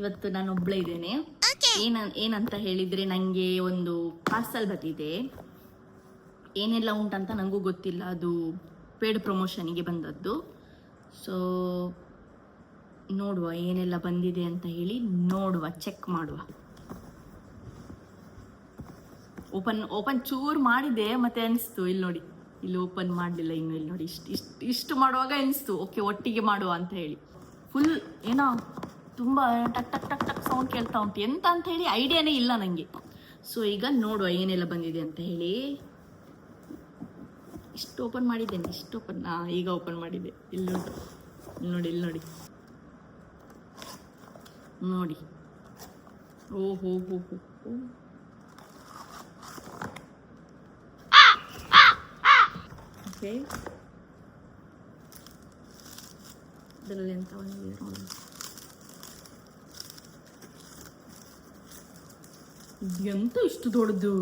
ಇವತ್ತು ನಾನು ಒಬ್ಬಳೇ ಇದ್ದೇನೆ. ಏನಂತ ಹೇಳಿದರೆ ನನಗೆ ಒಂದು ಪಾರ್ಸಲ್ ಬಂದಿದೆ. ಏನೆಲ್ಲ ಉಂಟಂತ ನನಗೂ ಗೊತ್ತಿಲ್ಲ, ಅದು ಪೇಡ್ ಪ್ರಮೋಷನಿಗೆ ಬಂದದ್ದು. ಸೊ ನೋಡುವ ಏನೆಲ್ಲ ಬಂದಿದೆ ಅಂತ ಹೇಳಿ, ನೋಡುವ, ಚೆಕ್ ಮಾಡುವ. ಓಪನ್ ಚೂರು ಮಾಡಿದೆ, ಮತ್ತೆ ಅನಿಸ್ತು ಇಲ್ಲಿ ನೋಡಿ, ಇಲ್ಲಿ ಓಪನ್ ಮಾಡಲಿಲ್ಲ ಇನ್ನು. ಇಲ್ಲಿ ನೋಡಿ, ಇಷ್ಟು ಮಾಡುವಾಗ ಅನಿಸ್ತು ಓಕೆ ಒಟ್ಟಿಗೆ ಮಾಡುವ ಅಂತ ಹೇಳಿ. ಫುಲ್ ಏನೋ ತುಂಬ ಟಕ್ ಟಕ್ ಟಕ್ ಟಕ್ ಸೌಂಡ್ ಕೇಳ್ತಾ ಉಂಟು, ಎಂತ ಅಂತ ಹೇಳಿ ಐಡಿಯಾನೇ ಇಲ್ಲ ನನಗೆ. ಸೊ ಈಗ ನೋಡುವ ಏನೆಲ್ಲ ಬಂದಿದೆ ಅಂತ ಹೇಳಿ. ಇಷ್ಟು ಓಪನ್ ಮಾಡಿದ್ದೇನೆ, ಈಗ ಓಪನ್ ಮಾಡಿದ್ದೆ. ಇಲ್ಲಿ ನೋಡಿ, ಇಲ್ಲಿ ನೋಡಿ ನೋಡಿ. ಓಹೋ ಹೋ ಹೋ ಹೋ. ಓಕೆ, ಇದರಲ್ಲಿ ಎಂತ ಬಂದಿದೆ ನೋಡಿ. ಎಂತ ಇಷ್ಟು ದೊಡ್ಡದು?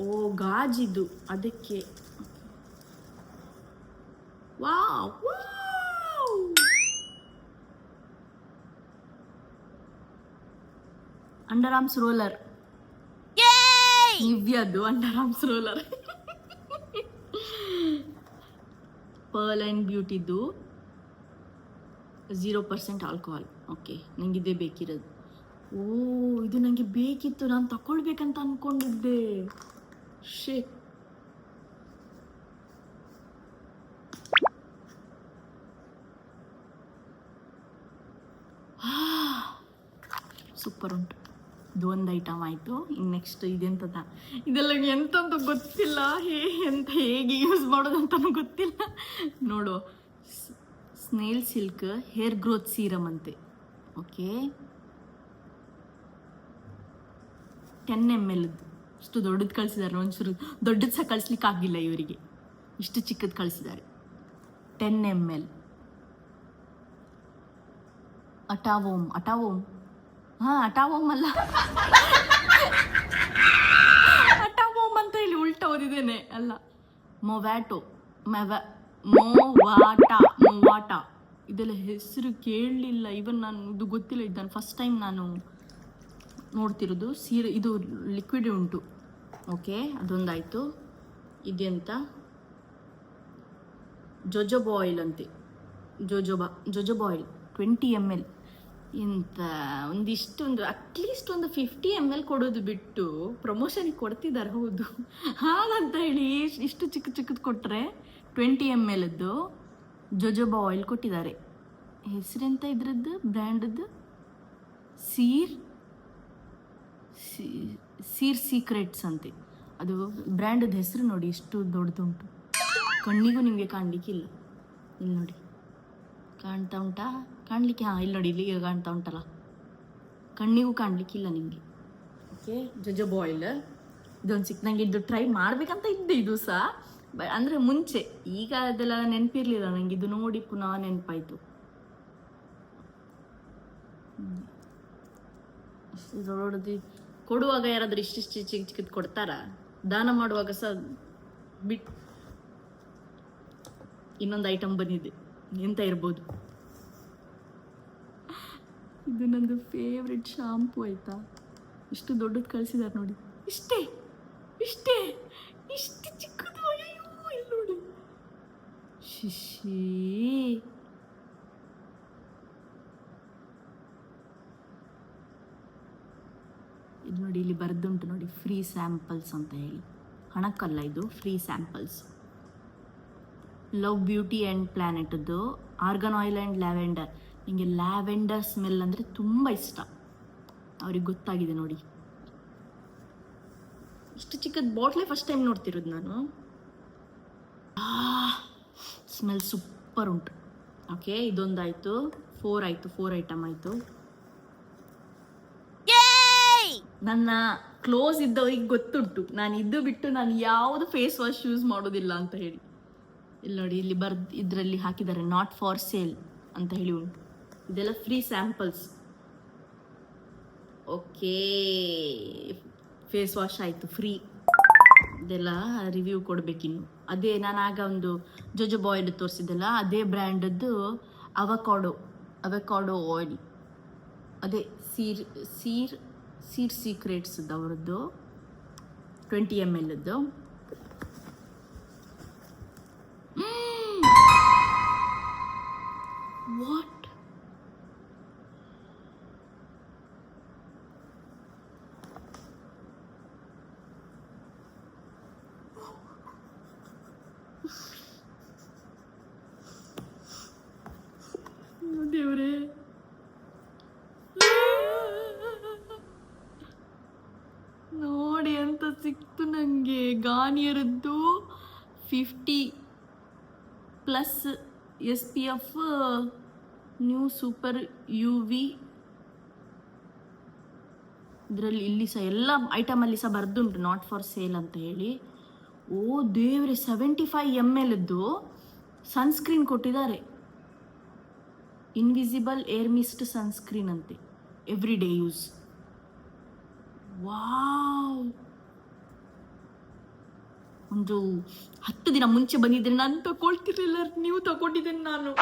ಓ, ಗಾಜಿದು, ಅದಕ್ಕೆ. ವಾವ್, ಅಂಡರ್ ಆರ್ಮ್ಸ್ ರೋಲರ್, ನಿವ್ಯದ್ದು under arms roller. Pearl and ಬ್ಯೂಟಿದು 0% ಆಲ್ಕೋಹಾಲ್. ಓಕೆ, ನಂಗೆ ಇದೇ ಬೇಕಿರೋದು. ಓ, ಇದು ನನಗೆ ಬೇಕಿತ್ತು, ನಾನು ತಗೊಳ್ಬೇಕಂತ ಅಂದ್ಕೊಂಡಿದ್ದೆ. ಶೇಟ್, ಸೂಪರ್ ಉಂಟು. ಇದು ಒಂದು ಐಟಮ್ ಆಯಿತು. ಇನ್ನು ನೆಕ್ಸ್ಟ್ ಇದೆಂತದ, ಇದೆಲ್ಲ ಎಂತಂತ ಗೊತ್ತಿಲ್ಲ, ಹೇಗೆ ಯೂಸ್ ಮಾಡೋದಂತನೂ ಗೊತ್ತಿಲ್ಲ. ನೋಡು, snail silk hair growth serum ಅಂತೆ. Okay, 10 ml. ಇಷ್ಟು ದೊಡ್ಡದು ಕಳಿಸಿದ್ದಾರೆ. ಒಂಚೂರು ದೊಡ್ಡದು ಸಹ ಕಳಿಸ್ಲಿಕ್ಕೆ ಆಗಿಲ್ಲ ಇವರಿಗೆ, ಇಷ್ಟು ಚಿಕ್ಕದು ಕಳಿಸಿದ್ದಾರೆ. 10 ml. ಅಟಾವೋಮ್ ಹಾಂ, ಅಟಾವೋಮ್ ಅಲ್ಲ, ಅಟಾವೋಮ್ ಅಂತ ಹೇಳಿ ಉಲ್ಟಾ ಓದಿದ್ದೇನೆ. ಅಲ್ಲ, ಮೊವಾಟಾ, ಇದೆಲ್ಲ ಹೆಸರು ಕೇಳಲಿಲ್ಲ. ಇವನ್ ನಾನು ಇದು ಗೊತ್ತಿಲ್ಲ, ಇದನ್ನು ಫಸ್ಟ್ ಟೈಮ್ ನಾನು ನೋಡ್ತಿರೋದು. ಸೀರೆ ಇದು ಲಿಕ್ವಿಡ್ ಉಂಟು. ಓಕೆ, ಅದೊಂದಾಯಿತು. ಇದೆಂತ, ಜೊಜೊಬಾ ಆಯಿಲ್ ಅಂತೆ. ಜೊಜೊಬಾ ಆಯಿಲ್ 20 ml. ಇಂಥ ಅಟ್ಲೀಸ್ಟ್ ಒಂದು 50 ml ಕೊಡೋದು ಬಿಟ್ಟು ಪ್ರಮೋಷನಿಗೆ ಕೊಡ್ತಿದ್ದಾರೆ. ಹೌದು, ಹಾಗಂತ ಹೇಳಿ ಇಷ್ಟು ಚಿಕ್ಕದು ಕೊಟ್ಟರೆ 20 ml ಜೊಜೊಬಾ ಆಯಿಲ್ ಕೊಟ್ಟಿದ್ದಾರೆ. ಹೆಸರೆಂತ ಇದ್ರದ್ದು, ಬ್ರ್ಯಾಂಡದ್ದು? ಸೀರ್ ಸೀಕ್ರೆಟ್ಸ್ ಅಂತೆ. ಅದು ಬ್ರ್ಯಾಂಡದ ಹೆಸರು ನೋಡಿ, ಎಷ್ಟು ದೊಡ್ಡದುಂಟು. ಕಣ್ಣಿಗೂ ನಿಮಗೆ ಕಾಣಲಿಕ್ಕಿಲ್ಲ. ಇಲ್ಲಿ ನೋಡಿ, ಕಾಣ್ತಾ ಉಂಟಾ? ಕಾಣಲಿಕ್ಕೆ, ಹಾಂ, ಇಲ್ಲಿ ನೋಡಿ, ಇಲ್ಲಿಗೆ ಕಾಣ್ತಾ ಉಂಟಲ್ಲ, ಕಣ್ಣಿಗೂ ಕಾಣಲಿಕ್ಕಿಲ್ಲ ನಿಮಗೆ. ಓಕೆ, ಜೊಜೊಬಾ ಆಯಿಲ್ ಇದೊಂದು ನನಗೆ ಇದು ಟ್ರೈ ಮಾಡಬೇಕಂತ ಇದ್ದೆ, ಇದು ಸಹ ಅಂದರೆ ಮುಂಚೆ. ಈಗ ಅದೆಲ್ಲ ನೆನಪಿರಲಿಲ್ಲ ನನಗೆ, ಇದು ನೋಡಿ ಪುನಃ ನೆನಪಾಯಿತು. ನೋಡೋದು, ಕೊಡುವಾಗ ಯಾರಾದರೂ ಇಷ್ಟಿಷ್ಟು ಚಿಕ್ಕದು ಕೊಡ್ತಾರಾ? ದಾನ ಮಾಡುವಾಗ ಸಹ ಇನ್ನೊಂದು ಐಟಮ್ ಬಂದಿದೆ, ಎಂತ ಇರ್ಬೋದು? ಇದು ನಂದು ಫೇವ್ರೆಟ್ ಶಾಂಪೂ ಆಯಿತಾ. ಇಷ್ಟು ದೊಡ್ಡದು ಕಳಿಸಿದ್ದಾರೆ ನೋಡಿ, ಇಷ್ಟು ಚಿಕ್ಕದು. ಅಯ್ಯೋ, ಇಲ್ಲಿ ನೋಡಿ, ಶಿಶಿ. ಇದು ನೋಡಿ, ಇಲ್ಲಿ ಬರೆದುಂಟು ನೋಡಿ, ಫ್ರೀ ಸ್ಯಾಂಪಲ್ಸ್ ಅಂತ ಹೇಳಿ. ಹಣಕ್ಕಲ್ಲ, ಇದು free samples. Love beauty and ಪ್ಲ್ಯಾನೆಟದ್ದು ಆರ್ಗನ್ ಆಯಿಲ್ ಆ್ಯಂಡ್ ಲ್ಯಾವೆಂಡರ್. ನಿಮಗೆ ಲ್ಯಾವೆಂಡರ್ ಸ್ಮೆಲ್ ಅಂದರೆ ತುಂಬ ಇಷ್ಟ, ಅವ್ರಿಗೆ ಗೊತ್ತಾಗಿದೆ ನೋಡಿ. ಇಷ್ಟು ಚಿಕ್ಕದ ಬಾಟ್ಲೇ ಫಸ್ಟ್ ಟೈಮ್ ನೋಡ್ತಿರೋದು ನಾನು. ಸ್ಮೆಲ್ ಸೂಪರ್ ಉಂಟು. ಓಕೆ, ಇದೊಂದಾಯಿತು. 4 ಐಟಮ್ ಆಯಿತು. ನನ್ನ ಕ್ಲೋಸ್ ಇದ್ದವ್ರಿಗೆ ಗೊತ್ತುಂಟು ನಾನು ಇದು ಬಿಟ್ಟು ನಾನು ಯಾವುದು ಫೇಸ್ ವಾಶ್ ಯೂಸ್ ಮಾಡೋದಿಲ್ಲ ಅಂತ ಹೇಳಿ. ಇಲ್ಲಿ ನೋಡಿ, ಇಲ್ಲಿ ಇದರಲ್ಲಿ ಹಾಕಿದ್ದಾರೆ ನಾಟ್ ಫಾರ್ ಸೇಲ್ ಅಂತ ಹೇಳಿ ಉಂಟು. ಇದೆಲ್ಲ free samples. Okay, face wash ಆಯಿತು ಫ್ರೀ. ಇದೆಲ್ಲ ರಿವ್ಯೂ ಕೊಡಬೇಕಿನ್ನು. ಅದೇ ನಾನು ಆಗ ಒಂದು ಜೊಜೊಬಾ ಆಯಿಲ್ ತೋರಿಸಿದ್ದೆಲ್ಲ, ಅದೇ ಬ್ರ್ಯಾಂಡದ್ದು ಅವಕಾಡೋ ಅವಕಾಡೋ ಆಯಿಲ್, ಅದೇ ಸೀರ್ ಸೀಕ್ರೆಟ್ಸ್ ಅವರದ್ದು 20 ml. ವಾಟ್? ದೇವ್ರೇ, ನೋಡಿ ಅಂತ ಸಿಕ್ತು ನನಗೆ. ಗಾರ್ನಿಯರದ್ದು 50+ SPF ನ್ಯೂ ಸೂಪರ್ UV. ಇದರಲ್ಲಿ ಇಲ್ಲಿ ಸಹ ಎಲ್ಲ ಐಟಮಲ್ಲಿ ಸಹ ಬರ್ದುಂಟು ನಾಟ್ ಫಾರ್ ಸೇಲ್ ಅಂತ ಹೇಳಿ. ಓ ದೇವ್ರೆ, 75 ml ಸನ್ಸ್ಕ್ರೀನ್ ಕೊಟ್ಟಿದ್ದಾರೆ. ಇನ್ವಿಸಿಬಲ್ ಏರ್ ಮಿಸ್ಟ್ ಸನ್ಸ್ಕ್ರೀನ್ ಅಂತೆ, ಎವ್ರಿ ಡೇ ಯೂಸ್. ವಾವ್, ಒಂದು 10 ದಿನ ಮುಂಚೆ ಬಂದಿದ್ರೆ ನಾನು ತಗೊಳ್ತಿರ್ಲಿಲ್ಲ, ನೀವು ತಗೊಂಡಿದ್ದೇನೆ ನಾನು.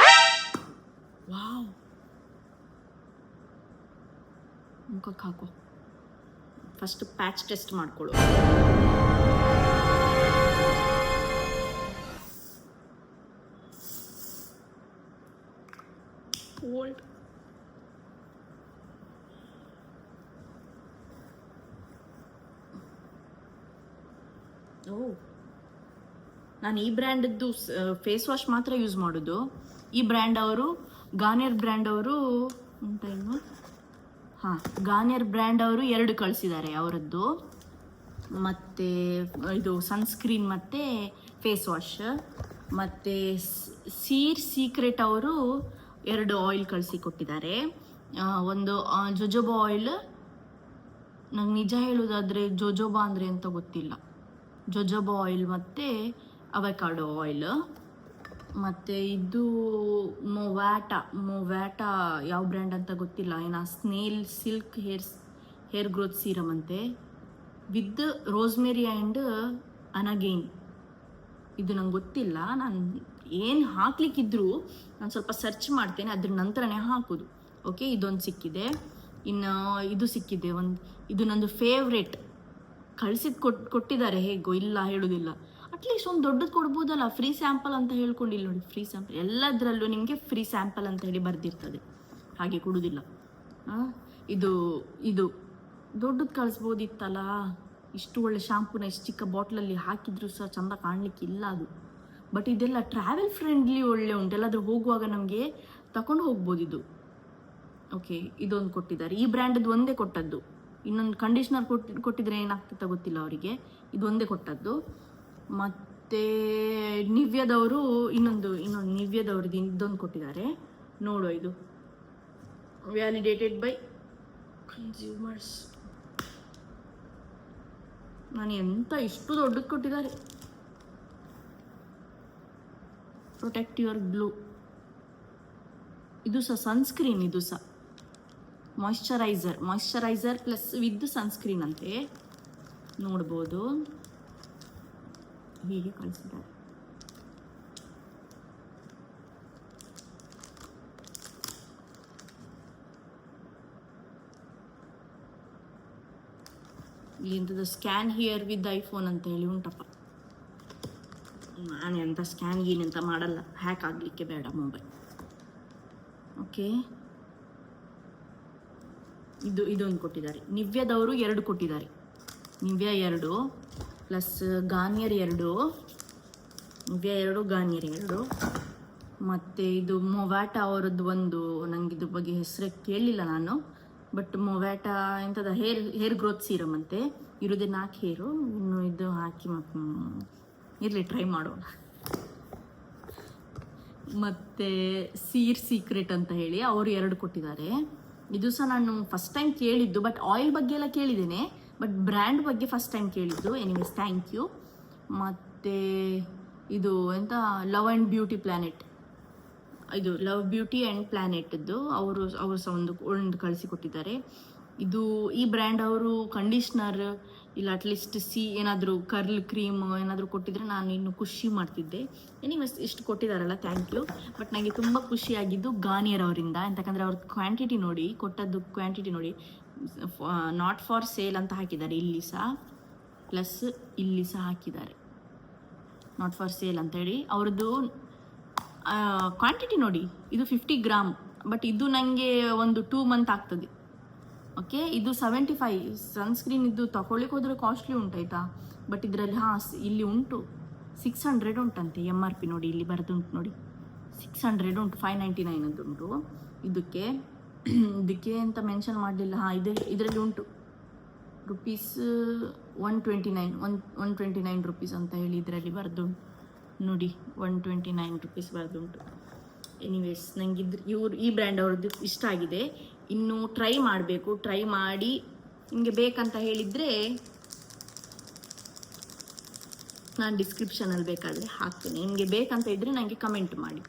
ವಾವ್, ಮುಖಕ್ಕೆ ಹಾಕೋ. ಫಸ್ಟ್ ಪ್ಯಾಚ್ ಟೆಸ್ಟ್ ಮಾಡ್ಕೊಳ್ಳು. ಓಲ್ಡ್ ನಾನು ಈ ಬ್ರ್ಯಾಂಡದ್ದು ಫೇಸ್ ವಾಶ್ ಮಾತ್ರ ಯೂಸ್ ಮಾಡೋದು. ಈ ಬ್ರ್ಯಾಂಡ್ ಅವರು ಗಾರ್ನಿಯರ್ ಬ್ರ್ಯಾಂಡ್ ಅವರು ಅಂತ ಏನು, ಗಾರ್ನಿಯರ್ ಬ್ರ್ಯಾಂಡ್ ಅವರು 2 ಕಳಿಸಿದ್ದಾರೆ ಅವರದ್ದು. ಮತ್ತು ಇದು ಸನ್ಸ್ಕ್ರೀನ್ ಮತ್ತು ಫೇಸ್ ವಾಶ್. ಮತ್ತು ಸೀಕ್ರೆಟ್ ಅವರು 2 ಆಯಿಲ್ ಕಳಿಸಿ ಕೊಟ್ಟಿದ್ದಾರೆ. ಒಂದು ಜೊಜೋಬಾ ಆಯಿಲ್, ನಂಗೆ ನಿಜ ಹೇಳೋದಾದರೆ ಜೊಜೋಬಾ ಅಂದರೆ ಅಂತ ಗೊತ್ತಿಲ್ಲ. ಜೊಜೋಬಾ ಆಯಿಲ್ ಮತ್ತು ಅವಕಾಡೋ ಆಯಿಲ್. ಮತ್ತು ಇದು ಮೊವ್ಯಾಟಾ ಯಾವ ಬ್ರ್ಯಾಂಡ್ ಅಂತ ಗೊತ್ತಿಲ್ಲ. ಏನೋ snail silk hair growth serum ಅಂತೆ, ವಿತ್ ರೋಸ್ಮೆರಿ ಆ್ಯಂಡ್ ಅನಗೈನ್. ಇದು ನಂಗೆ ಗೊತ್ತಿಲ್ಲ. ನಾನು ಏನು ಹಾಕ್ಲಿಕ್ಕಿದ್ರು ನಾನು ಸ್ವಲ್ಪ ಸರ್ಚ್ ಮಾಡ್ತೇನೆ, ಅದ್ರ ನಂತರನೇ ಹಾಕೋದು. ಓಕೆ, ಇದೊಂದು ಸಿಕ್ಕಿದೆ. ಇನ್ನು ಇದು ಸಿಕ್ಕಿದೆ ಇದು ನಂದು ಫೇವ್ರೇಟ್. ಕೊಟ್ಟಿದ್ದಾರೆ, ಹೇಗೋ ಇಲ್ಲ ಹೇಳೋದಿಲ್ಲ. ಅಟ್ಲೀಸ್ಟ್ ಒಂದು ದೊಡ್ಡದು ಕೊಡ್ಬೋದಲ್ಲ, ಫ್ರೀ ಸ್ಯಾಂಪಲ್ ಅಂತ ಹೇಳ್ಕೊಂಡಿಲ್ಲ ನೋಡಿ. ಫ್ರೀ ಸ್ಯಾಂಪಲ್ ಎಲ್ಲದರಲ್ಲೂ ನಿಮಗೆ ಫ್ರೀ ಸ್ಯಾಂಪಲ್ ಅಂತ ಹೇಳಿ ಬರ್ದಿರ್ತದೆ, ಹಾಗೆ ಕೊಡೋದಿಲ್ಲ. ಇದು ದೊಡ್ಡದು ಕಳಿಸ್ಬೋದಿತ್ತಲ್ಲ. ಇಷ್ಟು ಒಳ್ಳೆ ಶಾಂಪೂನ ಇಷ್ಟು ಚಿಕ್ಕ ಬಾಟ್ಲಲ್ಲಿ ಹಾಕಿದ್ರು ಸಹ ಚಂದ ಕಾಣಲಿಕ್ಕಿಲ್ಲ ಅದು. ಬಟ್ ಇದೆಲ್ಲ ಟ್ರಾವೆಲ್ ಫ್ರೆಂಡ್ಲಿ ಒಳ್ಳೆ ಉಂಟು, ಎಲ್ಲಾದರೂ ಹೋಗುವಾಗ ನಮಗೆ ತಗೊಂಡು ಹೋಗ್ಬೋದು ಇದು. ಓಕೆ, ಇದೊಂದು ಕೊಟ್ಟಿದ್ದಾರೆ. ಈ ಬ್ರ್ಯಾಂಡದ್ದು ಒಂದೇ ಕೊಟ್ಟದ್ದು. ಇನ್ನೊಂದು ಕಂಡೀಷ್ನರ್ ಕೊಟ್ಟಿದ್ರೆ ಏನಾಗ್ತದೆ ಗೊತ್ತಿಲ್ಲ ಅವರಿಗೆ. ಇದು ಒಂದೇ ಕೊಟ್ಟದ್ದು. ಮತ್ತು ನಿವ್ಯದವರು ಇನ್ನೊಂದು ನಿವ್ಯದವ್ರದ್ದು ಇದೊಂದು ಕೊಟ್ಟಿದ್ದಾರೆ. ನೋಡುವ, ಇದು ವ್ಯಾಲಿಡೇಟೆಡ್ ಬೈ ಕನ್ಸ್ಯೂಮರ್ಸ್. ನಾನು ಎಂತ ಇಷ್ಟು ದೊಡ್ಡದು ಕೊಟ್ಟಿದ್ದಾರೆ. Protect your glow. ಇದು ಸಹ ಸನ್ಸ್ಕ್ರೀನ್, ಇದು ಸಹ ಮಾಯಿಶ್ಚರೈಸರ್ ಪ್ಲಸ್ ವಿತ್ ಸನ್ಸ್ಕ್ರೀನ್ ಅಂತೆ. ನೋಡ್ಬೋದು, ಹೀಗೆ ಕಳಿಸಿದ್ದಾರೆ. ಇಲ್ಲಿಂದ ಸ್ಕ್ಯಾನ್ ಹಿಯರ್ ವಿತ್ ಐಫೋನ್ ಅಂತ ಹೇಳಿ ಉಂಟಪ್ಪ. ನಾನು ಎಂಥ ಸ್ಕ್ಯಾನ್ ಏನಂತ ಮಾಡಲ್ಲ, ಹ್ಯಾಕ್ ಆಗಲಿಕ್ಕೆ ಬೇಡ ಮೊಬೈಲ್. ಓಕೆ, ಇದೊಂದು ಕೊಟ್ಟಿದ್ದಾರೆ. ನಿವ್ಯದವರು 2 ಕೊಟ್ಟಿದ್ದಾರೆ. Nivia 2 plus Garnier 2. Nivia 2 Garnier 2. ಮತ್ತು ಇದು ಮೊವ್ಯಾಟಾ ಅವರದ್ದು ಒಂದು, ನನಗೆ ಇದ್ರ ಬಗ್ಗೆ ಹೆಸರೇ ಕೇಳಲಿಲ್ಲ ನಾನು. ಬಟ್ ಮೊವ್ಯಾಟಾ ಎಂಥದ್ದು ಹೇರ್ ಗ್ರೋತ್ ಸೀರಮ್ ಅಂತೆ. ಇರೋದೇ 4 ಹೇರು. ಇನ್ನು ಇದು ಹಾಕಿ ಇರಲಿ, ಟ್ರೈ ಮಾಡೋಣ. ಮತ್ತು ಸೀಕ್ರೆಟ್ ಅಂತ ಹೇಳಿ ಅವರು 2 ಕೊಟ್ಟಿದ್ದಾರೆ. ಇದು ಸಹ ನಾನು ಫಸ್ಟ್ ಟೈಮ್ ಕೇಳಿದ್ದು, ಬಟ್ ಆಯಿಲ್ ಬಗ್ಗೆ ಎಲ್ಲ ಕೇಳಿದ್ದೇನೆ, ಬಟ್ ಬ್ರ್ಯಾಂಡ್ ಬಗ್ಗೆ ಫಸ್ಟ್ ಟೈಮ್ ಕೇಳಿದ್ದು. Anyways, thank you. ಮತ್ತು ಇದು ಎಂತ ಲವ್ ಆ್ಯಂಡ್ ಬ್ಯೂಟಿ ಪ್ಲ್ಯಾನೆಟ್, ಇದು ಲವ್ ಬ್ಯೂಟಿ ಆ್ಯಂಡ್ ಪ್ಲ್ಯಾನೆಟ್ದು ಅವರು ಸಹ ಒಂದು ಕಳಿಸಿಕೊಟ್ಟಿದ್ದಾರೆ. ಈ ಬ್ರ್ಯಾಂಡ್ ಅವರು ಕಂಡೀಷ್ನರ್, ಇಲ್ಲ ಅಟ್ಲೀಸ್ಟ್ ಏನಾದರೂ ಕರ್ಲ್ ಕ್ರೀಮ್ ಏನಾದರೂ ಕೊಟ್ಟಿದ್ರೆ ನಾನು ಇನ್ನೂ ಖುಷಿ ಮಾಡ್ತಿದ್ದೆ. ಎನಿವೇಸ್ ಇಷ್ಟು ಕೊಟ್ಟಿದ್ದಾರಲ್ಲ, ಥ್ಯಾಂಕ್ ಯು. ಬಟ್ ನನಗೆ ತುಂಬ ಖುಷಿಯಾಗಿದ್ದು ಗಾರ್ನಿಯರ್ ಅವರಿಂದ, ಯಾಕಂದರೆ ಅವ್ರದ್ದು ಕ್ವಾಂಟಿಟಿ ನೋಡಿ, ಕೊಟ್ಟದ್ದು ಕ್ವಾಂಟಿಟಿ ನೋಡಿ, ನಾಟ್ ಫಾರ್ ಸೇಲ್ ಅಂತ ಹಾಕಿದ್ದಾರೆ ಇಲ್ಲಿ ಸಹ, ಪ್ಲಸ್ ಇಲ್ಲಿ ಸಹ ಹಾಕಿದ್ದಾರೆ ನಾಟ್ ಫಾರ್ ಸೇಲ್ ಅಂತೇಳಿ. ಅವ್ರದ್ದು ಕ್ವಾಂಟಿಟಿ ನೋಡಿ, ಇದು 50 ಗ್ರಾಮ್, ಬಟ್ ಇದು ನನಗೆ ಒಂದು 2 ಮಂತ್ ಆಗ್ತದೆ. ಓಕೆ, ಇದು 75 ಸನ್ಸ್ಕ್ರೀನ್. ಇದು ತಗೊಳ್ಳಿಕ್ಕೆ ಹೋದರೆ ಕಾಸ್ಟ್ಲಿ ಉಂಟಾಯ್ತಾ, ಬಟ್ ಇದರಲ್ಲಿ ಇಲ್ಲಿ ಉಂಟು 600 ಉಂಟಂತೆ MRP ನೋಡಿ, ಇಲ್ಲಿ ಬರೆದುಂಟು ನೋಡಿ 600 ಉಂಟು, 599 ಅಂತ ಉಂಟು. ಇದಕ್ಕೆ ಅಂತ ಮೆನ್ಷನ್ ಮಾಡಲಿಲ್ಲ. ಇದರಲ್ಲಿ ಉಂಟು ರುಪೀಸ್ 129 ರುಪೀಸ್ ಅಂತ ಹೇಳಿ ಇದರಲ್ಲಿ ಬರೆದುಂಟು ನೋಡಿ, 129 ರುಪೀಸ್ ಬರೆದುಂಟು. ಎನಿವೇಸ್ ನನಗೆ ಈ ಬ್ರ್ಯಾಂಡ್ ಅವ್ರದ್ದು ಇಷ್ಟ ಆಗಿದೆ. ಇನ್ನು ಟ್ರೈ ಮಾಡಬೇಕು, ಟ್ರೈ ಮಾಡಿ ನಿಮಗೆ ಬೇಕಂತ ಹೇಳಿದರೆ ನಾನು ಡಿಸ್ಕ್ರಿಪ್ಷನಲ್ಲಿ ಬೇಕಾದರೆ ಹಾಕ್ತೇನೆ. ನಿಮಗೆ ಬೇಕಂತ ಇದ್ದರೆ ನನಗೆ ಕಮೆಂಟ್ ಮಾಡಿ,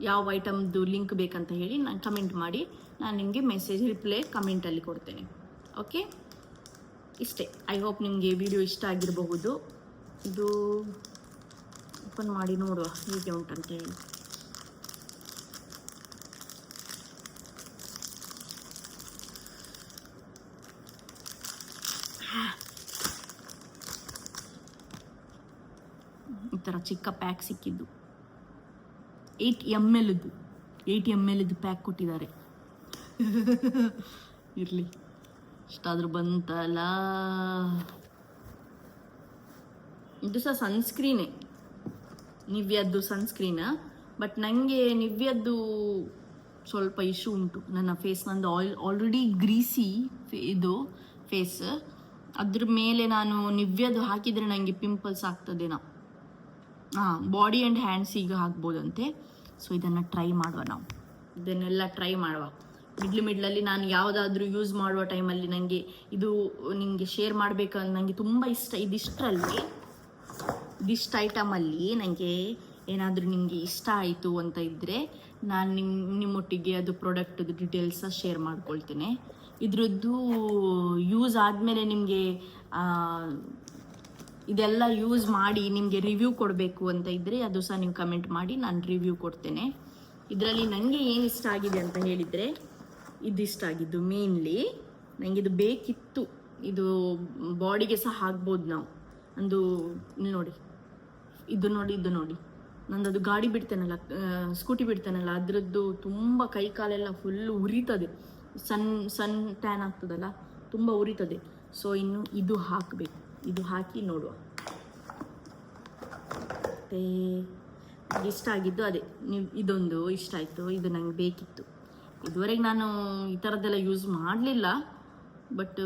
ಯಾವ ಐಟಮ್ದು ಲಿಂಕ್ ಬೇಕಂತ ಹೇಳಿ ನಾನು ಕಮೆಂಟ್ ಮಾಡಿ, ನಾನು ನಿಮಗೆ ಮೆಸೇಜ್ ರಿಪ್ಲೈ ಕಮೆಂಟಲ್ಲಿ ಕೊಡ್ತೇನೆ. ಓಕೆ, ಇಷ್ಟೇ. ಐ ಹೋಪ್ ನಿಮಗೆ ವಿಡಿಯೋ ಇಷ್ಟ ಆಗಿರಬಹುದು. ಇದು ಓಪನ್ ಮಾಡಿ ನೋಡುವ ಹೇಗೆ ಉಂಟಂತ ಹೇಳಿ. ಈ ಥರ ಚಿಕ್ಕ ಪ್ಯಾಕ್ ಸಿಕ್ಕಿದ್ದು 8 ml ಪ್ಯಾಕ್ ಕೊಟ್ಟಿದ್ದಾರೆ. ಇರಲಿ, ಇಷ್ಟಾದರೂ ಬಂತಲ್ಲ. ಇದು ಸಹ ಸನ್ಸ್ಕ್ರೀನೇ, ನಿವ್ಯದ್ದು ಸನ್ಸ್ಕ್ರೀನ್. ಬಟ್ ನನಗೆ ನಿವ್ಯದ್ದು ಸ್ವಲ್ಪ ಇಶ್ಯೂ ಉಂಟು. ನನ್ನ ಫೇಸ್, ನಂದು ಆಲ್ರೆಡಿ ಗ್ರೀಸಿ ಇದು ಫೇಸ್. ಅದ್ರ ಮೇಲೆ ನಾನು ನಿವ್ಯದ್ದು ಹಾಕಿದರೆ ನನಗೆ ಪಿಂಪಲ್ಸ್ ಆಗ್ತದೇನೋ. ಬಾಡಿ ಆ್ಯಂಡ್ ಹ್ಯಾಂಡ್ಸಿಗೆ ಹಾಕ್ಬೋದಂತೆ. ಸೊ ಇದನ್ನು ಟ್ರೈ ಮಾಡುವ, ನಾವು ಇದನ್ನೆಲ್ಲ ಟ್ರೈ ಮಾಡುವ. ಮಿಡ್ಲಲ್ಲಿ ನಾನು ಯಾವುದಾದ್ರೂ ಯೂಸ್ ಮಾಡುವ ಟೈಮಲ್ಲಿ ನನಗೆ ಇದು ನಿಮಗೆ ಶೇರ್ ಮಾಡಬೇಕಂತ ನನಗೆ ತುಂಬ ಇಷ್ಟ. ಇದಿಷ್ಟು ಐಟಮಲ್ಲಿ ನನಗೆ ಏನಾದರೂ ನಿಮಗೆ ಇಷ್ಟ ಆಯಿತು ಅಂತ ಇದ್ದರೆ ನಾನು ನಿಮ್ಮೊಟ್ಟಿಗೆ ಅದು ಪ್ರಾಡಕ್ಟ್ದು ಡೀಟೇಲ್ಸ ಶೇರ್ ಮಾಡ್ಕೊಳ್ತೇನೆ. ಇದ್ರದ್ದು ಯೂಸ್ ಆದಮೇಲೆ ನಿಮಗೆ ಇದೆಲ್ಲ ಯೂಸ್ ಮಾಡಿ ನಿಮಗೆ ರಿವ್ಯೂ ಕೊಡಬೇಕು ಅಂತ ಇದ್ದರೆ ಅದು ಸಹ ನೀವು ಕಮೆಂಟ್ ಮಾಡಿ, ನಾನು ರಿವ್ಯೂ ಕೊಡ್ತೇನೆ. ಇದರಲ್ಲಿ ನನಗೆ ಏನು ಇಷ್ಟ ಆಗಿದೆ ಅಂತ ಹೇಳಿದರೆ, ಇದಿಷ್ಟ ಆಗಿದ್ದು ಮೇನ್ಲಿ ನನಗೆ ಇದು ಬೇಕಿತ್ತು. ಇದು ಬಾಡಿಗೆ ಸಹ ಹಾಕ್ಬೋದು ನಾವು. ಒಂದು ಇದು ನೋಡಿ ನಂದು ಗಾಡಿ ಬಿಡ್ತೇನಲ್ಲ, ಸ್ಕೂಟಿ ಬಿಡ್ತೇನಲ್ಲ, ಅದರದ್ದು ತುಂಬ ಕೈ ಕಾಲೆಲ್ಲ ಫುಲ್ಲು ಉರಿತದೆ. ಸನ್ ಟ್ಯಾನ್ ಆಗ್ತದಲ್ಲ, ತುಂಬ ಉರಿತದೆ. ಸೊ ಇನ್ನು ಇದು ಹಾಕಬೇಕು, ಇದು ಹಾಕಿ ನೋಡುವ. ಮತ್ತು ಇಷ್ಟ ಆಗಿದ್ದು ಅದೇ, ಇದೊಂದು ಇಷ್ಟ ಆಯಿತು, ಇದು ನಂಗೆ ಬೇಕಿತ್ತು. ಇದುವರೆಗೆ ನಾನು ಈ ಥರದ್ದೆಲ್ಲ ಯೂಸ್ ಮಾಡಲಿಲ್ಲ, ಬಟ್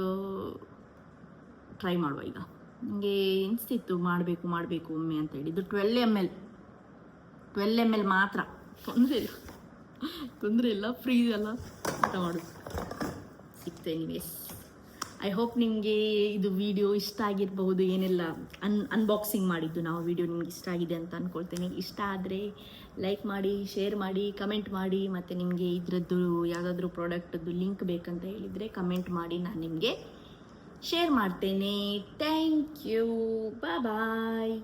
ಟ್ರೈ ಮಾಡುವ. ಈಗ ನನಗೆ ಅನಿಸ್ತಿತ್ತು ಮಾಡಬೇಕು ಒಮ್ಮೆ ಅಂತೇಳಿ. ಇದು 12 ml ಮಾತ್ರ, ತೊಂದರೆ ಇಲ್ಲ, ಫ್ರೀ ಅಲ್ಲ ಅಂತ ಮಾಡೋದು ಸಿಕ್ತು. ಎನಿವೇಸ್, ಐ ಹೋಪ್ ನಿಮಗೆ ಇದು ವಿಡಿಯೋ ಇಷ್ಟ ಆಗಿರಬಹುದು. ಏನೆಲ್ಲ ಅನ್ಬಾಕ್ಸಿಂಗ್ ಮಾಡಿದ್ದು ನಾವು ವಿಡಿಯೋ ನಿಮ್ಗೆ ಇಷ್ಟ ಆಗಿದೆ ಅಂತ ಅಂದ್ಕೊಳ್ತೇನೆ. ಇಷ್ಟ ಆದರೆ ಲೈಕ್ ಮಾಡಿ, ಶೇರ್ ಮಾಡಿ, ಕಮೆಂಟ್ ಮಾಡಿ. ಮತ್ತು ನಿಮಗೆ ಇದರದ್ದು ಯಾವುದಾದ್ರೂ ಪ್ರಾಡಕ್ಟದ್ದು ಲಿಂಕ್ ಬೇಕಂತ ಹೇಳಿದರೆ ಕಮೆಂಟ್ ಮಾಡಿ, ನಾನು ನಿಮಗೆ ಶೇರ್ ಮಾಡ್ತೇನೆ. Thank you, bye.